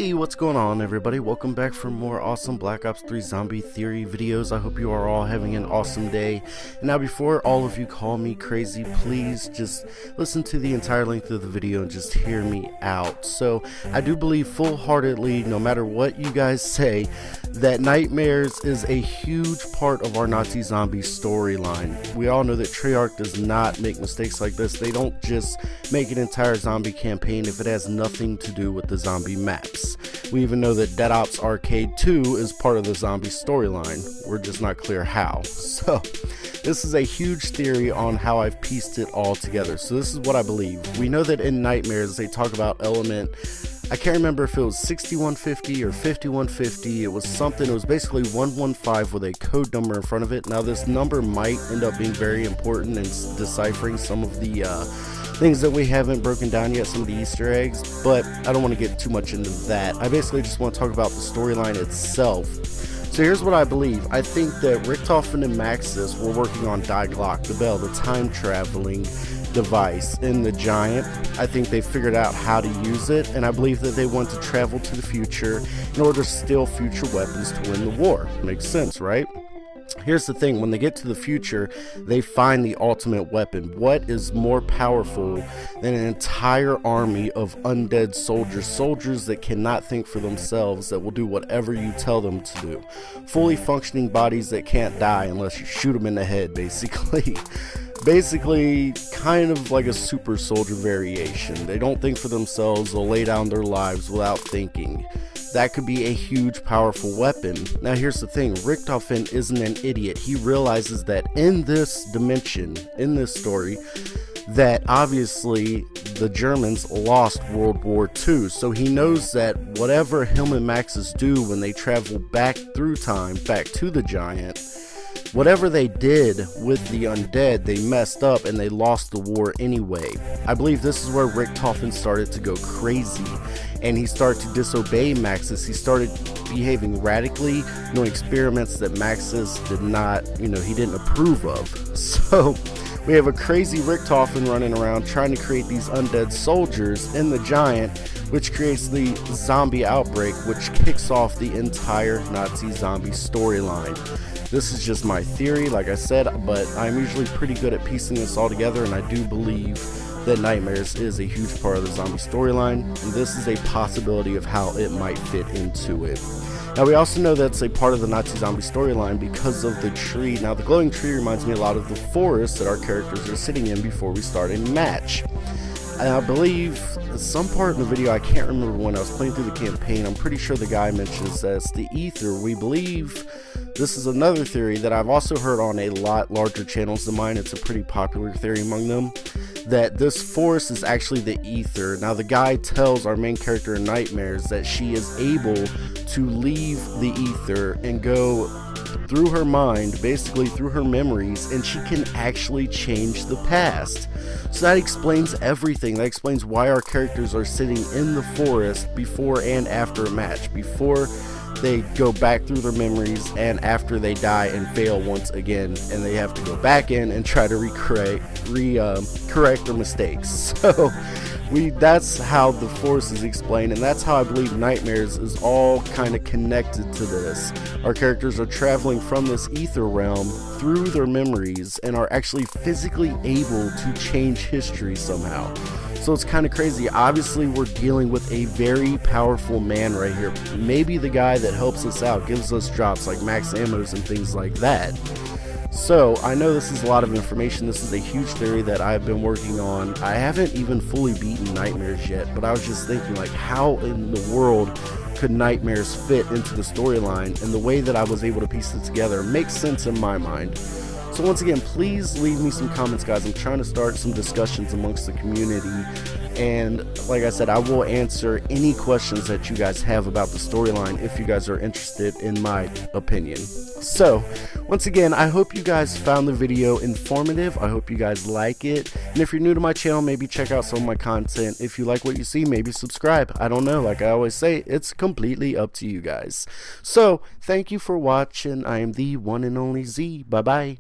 Hey, what's going on everybody? Welcome back for more awesome Black Ops 3 zombie theory videos. I hope you are all having an awesome day. And now before all of you call me crazy, please just listen to the entire length of the video and just hear me out. So I do believe full-heartedly, no matter what you guys say, that Nightmares is a huge part of our Nazi zombie storyline. We all know that Treyarch does not make mistakes like this. They don't just make an entire zombie campaign if it has nothing to do with the zombie maps. We even know that Dead Ops Arcade 2 is part of the zombie storyline. We're just not clear how. So this is a huge theory on how I've pieced it all together. So this is what I believe. We know that in Nightmares they talk about element, I can't remember if it was 6150 or 5150. It was something, it was basically 115 with a code number in front of it. Now this number might end up being very important in deciphering some of the things that we haven't broken down yet, some of the Easter eggs, but I don't want to get too much into that. I basically just want to talk about the storyline itself. So here's what I believe. I think that Richtofen and Maxis were working on Die Glock, the bell, the time traveling device in the Giant. I think they figured out how to use it, and I believe that they want to travel to the future in order to steal future weapons to win the war. Makes sense, right? Here's the thing, when they get to the future, they find the ultimate weapon. What is more powerful than an entire army of undead soldiers that cannot think for themselves, that will do whatever you tell them to do? Fully functioning bodies that can't die unless you shoot them in the head, basically. Basically, kind of like a super soldier variation. They don't think for themselves, they'll lay down their lives without thinking. That could be a huge, powerful weapon. Now here's the thing, Richtofen isn't an idiot. He realizes that in this dimension, in this story, that obviously the Germans lost World War II. So he knows that whatever him and Maxis do when they travel back through time, back to the Giant, whatever they did with the undead, they messed up and they lost the war anyway. I believe this is where Richtofen started to go crazy and he started to disobey Maxis. He started behaving radically, doing experiments that Maxis did not, he didn't approve of. So we have a crazy Richtofen running around trying to create these undead soldiers in the Giant, which creates the zombie outbreak, which kicks off the entire Nazi zombie storyline. This is just my theory, like I said, but I'm usually pretty good at piecing this all together, and I do believe that Nightmares is a huge part of the zombie storyline, and this is a possibility of how it might fit into it. Now we also know that's a part of the Nazi zombie storyline because of the tree. Now the glowing tree reminds me a lot of the forest that our characters are sitting in before we start a match. And I believe some part in the video, I can't remember when I was playing through the campaign, I'm pretty sure the guy mentions that's the Aether. We believe this is another theory that I've also heard on a lot larger channels than mine. It's a pretty popular theory among them, that this forest is actually the Aether. Now the guy tells our main character in Nightmares that she is able to leave the Aether and go through her mind, basically through her memories, and she can actually change the past. So that explains everything. That explains why our characters are sitting in the forest before and after a match, before they go back through their memories and after they die and fail once again, and they have to go back in and try to correct their mistakes. So that's how the force is explained, and that's how I believe Nightmares is all kind of connected to this. Our characters are traveling from this Aether realm through their memories and are actually physically able to change history somehow. So it's kind of crazy. Obviously we're dealing with a very powerful man right here. Maybe the guy that helps us out, gives us drops like max ammos and things like that. So I know this is a lot of information. This is a huge theory that I've been working on. I haven't even fully beaten Nightmares yet, but I was just thinking, like, how in the world could Nightmares fit into the storyline? And the way that I was able to piece it together makes sense in my mind. So once again, please leave me some comments, guys. I'm trying to start some discussions amongst the community, and like I said, I will answer any questions that you guys have about the storyline if you guys are interested in my opinion. So once again, I hope you guys found the video informative. I hope you guys like it, and if you're new to my channel, maybe check out some of my content. If you like what you see, maybe subscribe. I don't know, like I always say, it's completely up to you guys. So thank you for watching. I am the one and only Z. Bye bye.